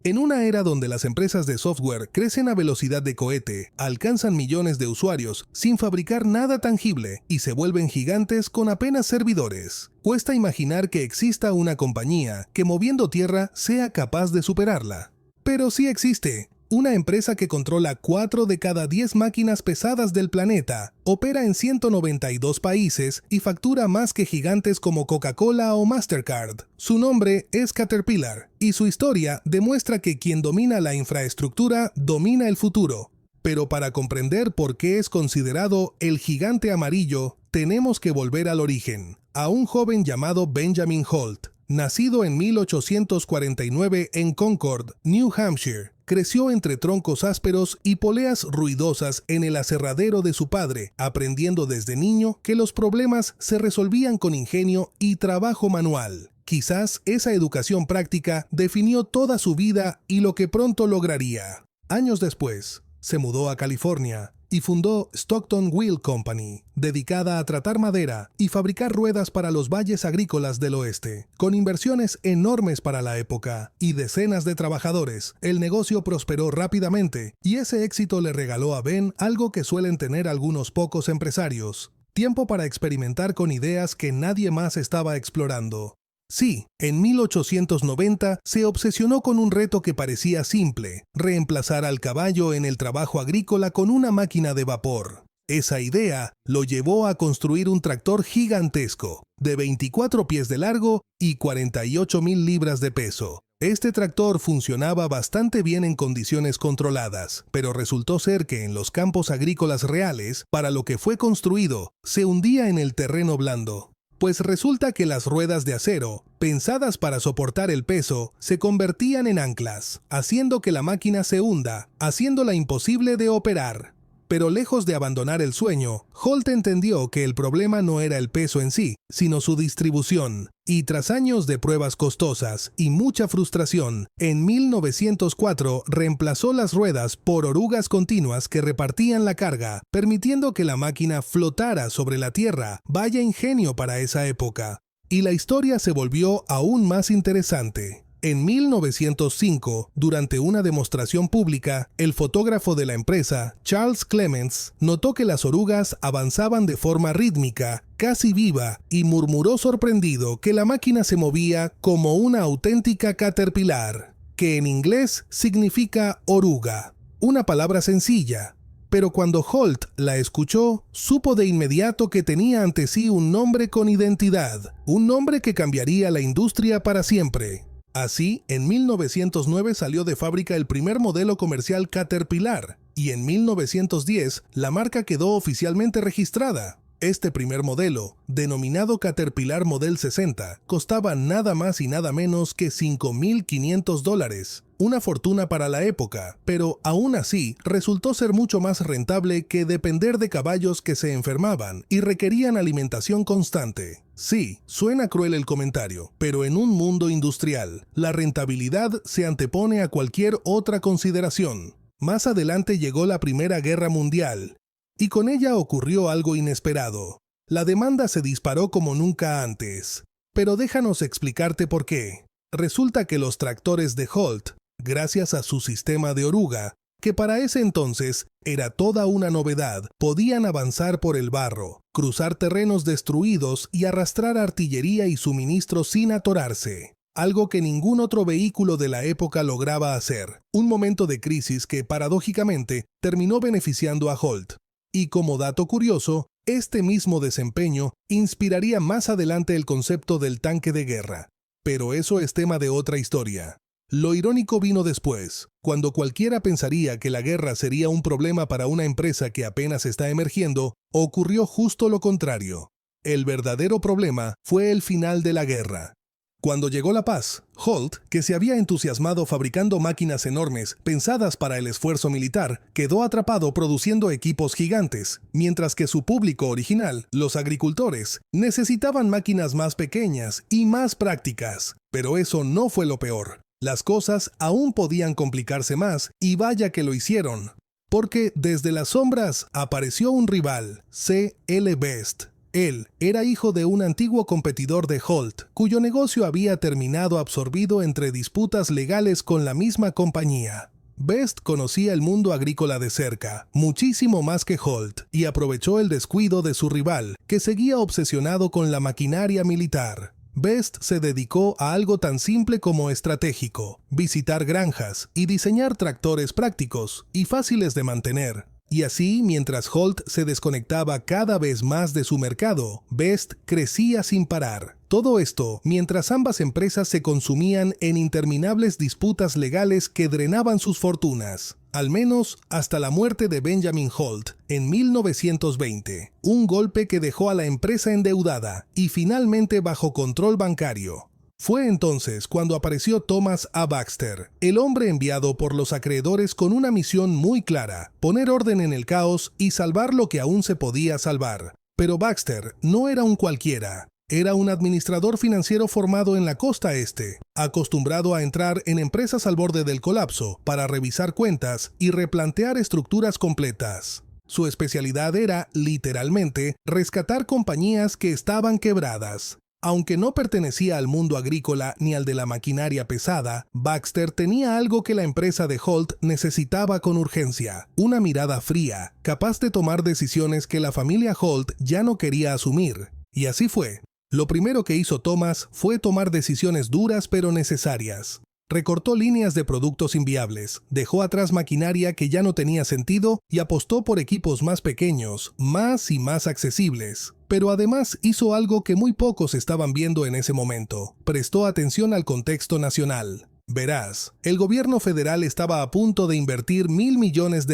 En una era donde las empresas de software crecen a velocidad de cohete, alcanzan millones de usuarios sin fabricar nada tangible y se vuelven gigantes con apenas servidores, cuesta imaginar que exista una compañía que moviendo tierra sea capaz de superarla. Pero sí existe. Una empresa que controla 4 de cada 10 máquinas pesadas del planeta, opera en 192 países y factura más que gigantes como Coca-Cola o Mastercard. Su nombre es Caterpillar, y su historia demuestra que quien domina la infraestructura domina el futuro. Pero para comprender por qué es considerado el gigante amarillo, tenemos que volver al origen, a un joven llamado Benjamin Holt. Nacido en 1849 en Concord, New Hampshire, creció entre troncos ásperos y poleas ruidosas en el aserradero de su padre, aprendiendo desde niño que los problemas se resolvían con ingenio y trabajo manual. Quizás esa educación práctica definió toda su vida y lo que pronto lograría. Años después, se mudó a California y fundó Stockton Wheel Company, dedicada a tratar madera y fabricar ruedas para los valles agrícolas del oeste. Con inversiones enormes para la época y decenas de trabajadores, el negocio prosperó rápidamente y ese éxito le regaló a Ben algo que suelen tener algunos pocos empresarios: tiempo para experimentar con ideas que nadie más estaba explorando. Sí, en 1890 se obsesionó con un reto que parecía simple: reemplazar al caballo en el trabajo agrícola con una máquina de vapor. Esa idea lo llevó a construir un tractor gigantesco, de 24 pies de largo y 48,000 libras de peso. Este tractor funcionaba bastante bien en condiciones controladas, pero resultó ser que en los campos agrícolas reales, para lo que fue construido, se hundía en el terreno blando. Pues resulta que las ruedas de acero, pensadas para soportar el peso, se convertían en anclas, haciendo que la máquina se hunda, haciéndola imposible de operar. Pero lejos de abandonar el sueño, Holt entendió que el problema no era el peso en sí, sino su distribución. Y tras años de pruebas costosas y mucha frustración, en 1904 reemplazó las ruedas por orugas continuas que repartían la carga, permitiendo que la máquina flotara sobre la tierra. Vaya ingenio para esa época. Y la historia se volvió aún más interesante. En 1905, durante una demostración pública, el fotógrafo de la empresa, Charles Clements, notó que las orugas avanzaban de forma rítmica, casi viva, y murmuró sorprendido que la máquina se movía como una auténtica Caterpillar, que en inglés significa oruga, una palabra sencilla. Pero cuando Holt la escuchó, supo de inmediato que tenía ante sí un nombre con identidad, un nombre que cambiaría la industria para siempre. Así, en 1909 salió de fábrica el primer modelo comercial Caterpillar, y en 1910 la marca quedó oficialmente registrada. Este primer modelo, denominado Caterpillar Model 60, costaba nada más y nada menos que $5,500, una fortuna para la época, pero aún así resultó ser mucho más rentable que depender de caballos que se enfermaban y requerían alimentación constante. Sí, suena cruel el comentario, pero en un mundo industrial, la rentabilidad se antepone a cualquier otra consideración. Más adelante llegó la Primera Guerra Mundial, y con ella ocurrió algo inesperado. La demanda se disparó como nunca antes. Pero déjanos explicarte por qué. Resulta que los tractores de Holt, gracias a su sistema de oruga, que para ese entonces era toda una novedad, podían avanzar por el barro, cruzar terrenos destruidos y arrastrar artillería y suministros sin atorarse. Algo que ningún otro vehículo de la época lograba hacer. Un momento de crisis que, paradójicamente, terminó beneficiando a Holt. Y como dato curioso, este mismo desempeño inspiraría más adelante el concepto del tanque de guerra. Pero eso es tema de otra historia. Lo irónico vino después, cuando cualquiera pensaría que la guerra sería un problema para una empresa que apenas está emergiendo, ocurrió justo lo contrario. El verdadero problema fue el final de la guerra. Cuando llegó la paz, Holt, que se había entusiasmado fabricando máquinas enormes pensadas para el esfuerzo militar, quedó atrapado produciendo equipos gigantes, mientras que su público original, los agricultores, necesitaban máquinas más pequeñas y más prácticas. Pero eso no fue lo peor. Las cosas aún podían complicarse más, y vaya que lo hicieron. Porque desde las sombras apareció un rival, C.L. Best. Él era hijo de un antiguo competidor de Holt, cuyo negocio había terminado absorbido entre disputas legales con la misma compañía. Best conocía el mundo agrícola de cerca, muchísimo más que Holt, y aprovechó el descuido de su rival, que seguía obsesionado con la maquinaria militar. Best se dedicó a algo tan simple como estratégico: visitar granjas y diseñar tractores prácticos y fáciles de mantener. Y así, mientras Holt se desconectaba cada vez más de su mercado, Best crecía sin parar. Todo esto mientras ambas empresas se consumían en interminables disputas legales que drenaban sus fortunas, al menos hasta la muerte de Benjamin Holt en 1920, un golpe que dejó a la empresa endeudada y finalmente bajo control bancario. Fue entonces cuando apareció Thomas A. Baxter, el hombre enviado por los acreedores con una misión muy clara: poner orden en el caos y salvar lo que aún se podía salvar. Pero Baxter no era un cualquiera. Era un administrador financiero formado en la costa este, acostumbrado a entrar en empresas al borde del colapso para revisar cuentas y replantear estructuras completas. Su especialidad era, literalmente, rescatar compañías que estaban quebradas. Aunque no pertenecía al mundo agrícola ni al de la maquinaria pesada, Baxter tenía algo que la empresa de Holt necesitaba con urgencia: una mirada fría, capaz de tomar decisiones que la familia Holt ya no quería asumir. Y así fue. Lo primero que hizo Thomas fue tomar decisiones duras pero necesarias. Recortó líneas de productos inviables, dejó atrás maquinaria que ya no tenía sentido y apostó por equipos más pequeños, más y más accesibles. Pero además hizo algo que muy pocos estaban viendo en ese momento: prestó atención al contexto nacional. Verás, el gobierno federal estaba a punto de invertir $1,000 millones,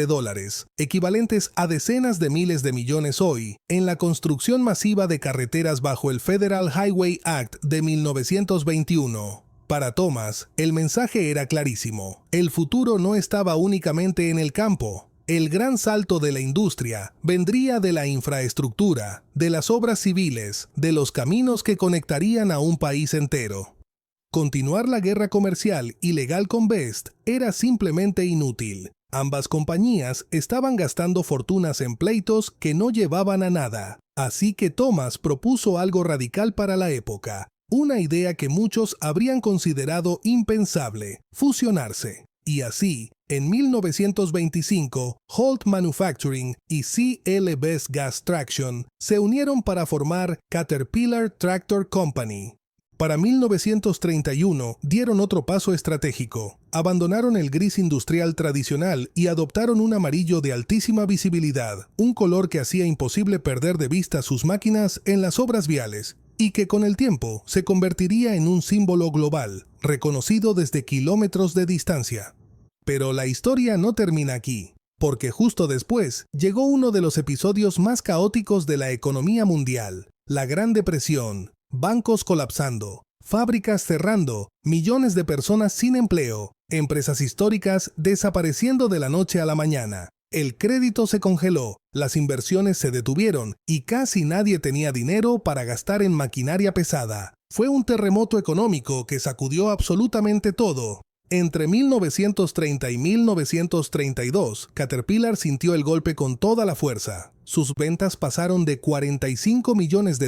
equivalentes a decenas de miles de millones hoy, en la construcción masiva de carreteras bajo el Federal Highway Act de 1921. Para Thomas, el mensaje era clarísimo: el futuro no estaba únicamente en el campo. El gran salto de la industria vendría de la infraestructura, de las obras civiles, de los caminos que conectarían a un país entero. Continuar la guerra comercial y legal con Best era simplemente inútil. Ambas compañías estaban gastando fortunas en pleitos que no llevaban a nada. Así que Thomas propuso algo radical para la época. Una idea que muchos habrían considerado impensable: fusionarse. Y así, en 1925, Holt Manufacturing y C.L. Best Gas Traction se unieron para formar Caterpillar Tractor Company. Para 1931 dieron otro paso estratégico. Abandonaron el gris industrial tradicional y adoptaron un amarillo de altísima visibilidad, un color que hacía imposible perder de vista sus máquinas en las obras viales, y que con el tiempo se convertiría en un símbolo global, reconocido desde kilómetros de distancia. Pero la historia no termina aquí, porque justo después llegó uno de los episodios más caóticos de la economía mundial: la Gran Depresión, bancos colapsando, fábricas cerrando, millones de personas sin empleo, empresas históricas desapareciendo de la noche a la mañana. El crédito se congeló, las inversiones se detuvieron y casi nadie tenía dinero para gastar en maquinaria pesada. Fue un terremoto económico que sacudió absolutamente todo. Entre 1930 y 1932, Caterpillar sintió el golpe con toda la fuerza. Sus ventas pasaron de $45 millones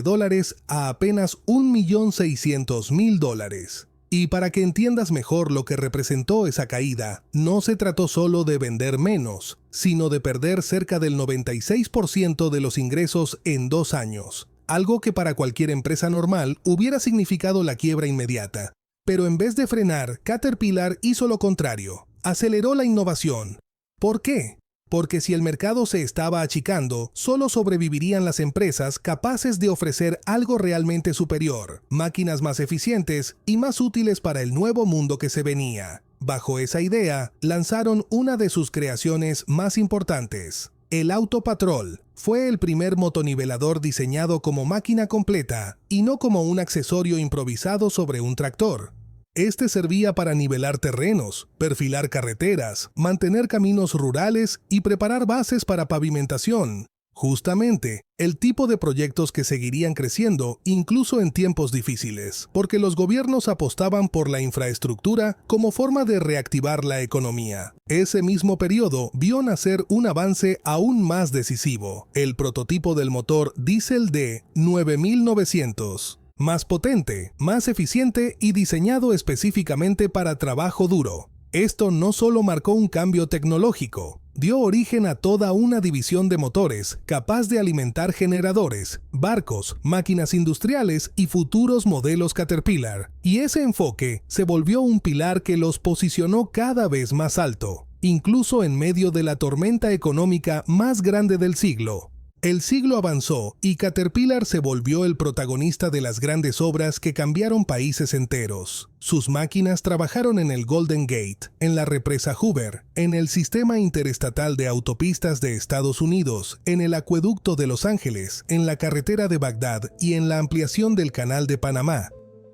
a apenas $1.600.000. Y para que entiendas mejor lo que representó esa caída, no se trató solo de vender menos, sino de perder cerca del 96% de los ingresos en 2 años, algo que para cualquier empresa normal hubiera significado la quiebra inmediata. Pero en vez de frenar, Caterpillar hizo lo contrario: aceleró la innovación. ¿Por qué? Porque si el mercado se estaba achicando, solo sobrevivirían las empresas capaces de ofrecer algo realmente superior, máquinas más eficientes y más útiles para el nuevo mundo que se venía. Bajo esa idea, lanzaron una de sus creaciones más importantes: el Auto Patrol. Fue el primer motonivelador diseñado como máquina completa y no como un accesorio improvisado sobre un tractor. Este servía para nivelar terrenos, perfilar carreteras, mantener caminos rurales y preparar bases para pavimentación. Justamente, el tipo de proyectos que seguirían creciendo incluso en tiempos difíciles, porque los gobiernos apostaban por la infraestructura como forma de reactivar la economía. Ese mismo periodo vio nacer un avance aún más decisivo, el prototipo del motor diésel de 9900. Más potente, más eficiente y diseñado específicamente para trabajo duro. Esto no solo marcó un cambio tecnológico, dio origen a toda una división de motores capaz de alimentar generadores, barcos, máquinas industriales y futuros modelos Caterpillar, y ese enfoque se volvió un pilar que los posicionó cada vez más alto, incluso en medio de la tormenta económica más grande del siglo. El siglo avanzó y Caterpillar se volvió el protagonista de las grandes obras que cambiaron países enteros. Sus máquinas trabajaron en el Golden Gate, en la represa Hoover, en el sistema interestatal de autopistas de Estados Unidos, en el acueducto de Los Ángeles, en la carretera de Bagdad y en la ampliación del Canal de Panamá.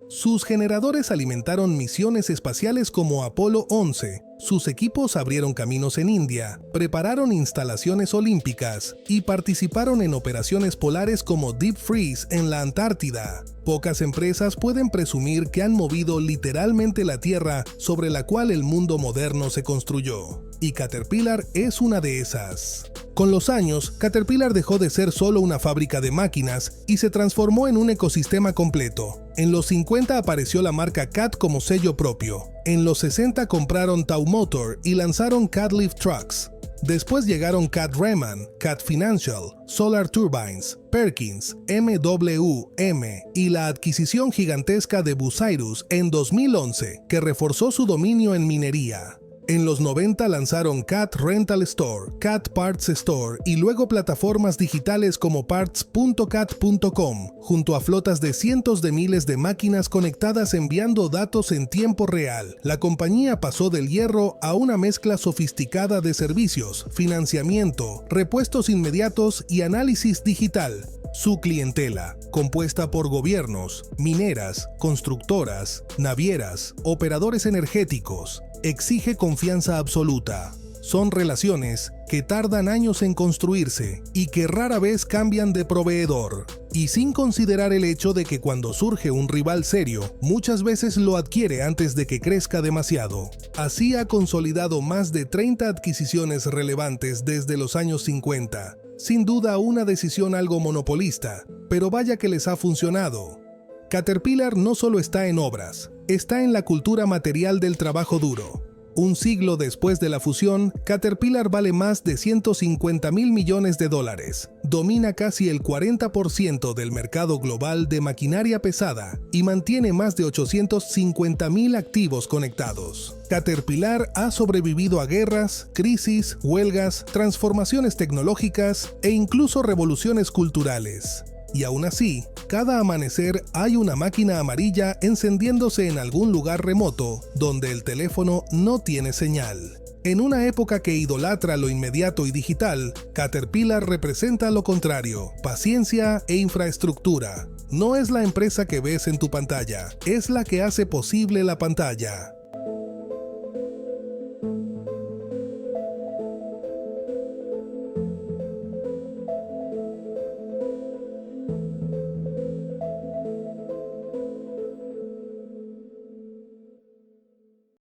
Sus generadores alimentaron misiones espaciales como Apolo 11, sus equipos abrieron caminos en India, prepararon instalaciones olímpicas y participaron en operaciones polares como Deep Freeze en la Antártida. Pocas empresas pueden presumir que han movido literalmente la tierra sobre la cual el mundo moderno se construyó, y Caterpillar es una de esas. Con los años, Caterpillar dejó de ser solo una fábrica de máquinas y se transformó en un ecosistema completo. En los 50 apareció la marca CAT como sello propio. En los 60 compraron Tau Motor y lanzaron CAT Lift Trucks. Después llegaron CAT Reman, CAT Financial, Solar Turbines, Perkins, MWM y la adquisición gigantesca de Bucyrus en 2011, que reforzó su dominio en minería. En los 90 lanzaron CAT Rental Store, CAT Parts Store y luego plataformas digitales como parts.cat.com, junto a flotas de cientos de miles de máquinas conectadas enviando datos en tiempo real. La compañía pasó del hierro a una mezcla sofisticada de servicios, financiamiento, repuestos inmediatos y análisis digital. Su clientela, compuesta por gobiernos, mineras, constructoras, navieras, operadores energéticos, exige confianza absoluta. Son relaciones que tardan años en construirse y que rara vez cambian de proveedor. Y sin considerar el hecho de que cuando surge un rival serio, muchas veces lo adquiere antes de que crezca demasiado. Así ha consolidado más de 30 adquisiciones relevantes desde los años 50. Sin duda una decisión algo monopolista, pero vaya que les ha funcionado. Caterpillar no solo está en obras, está en la cultura material del trabajo duro. Un siglo después de la fusión, Caterpillar vale más de 150.000 millones de dólares, domina casi el 40% del mercado global de maquinaria pesada y mantiene más de 850.000 activos conectados. Caterpillar ha sobrevivido a guerras, crisis, huelgas, transformaciones tecnológicas e incluso revoluciones culturales. Y aún así, cada amanecer hay una máquina amarilla encendiéndose en algún lugar remoto donde el teléfono no tiene señal. En una época que idolatra lo inmediato y digital, Caterpillar representa lo contrario: paciencia e infraestructura. No es la empresa que ves en tu pantalla, es la que hace posible la pantalla.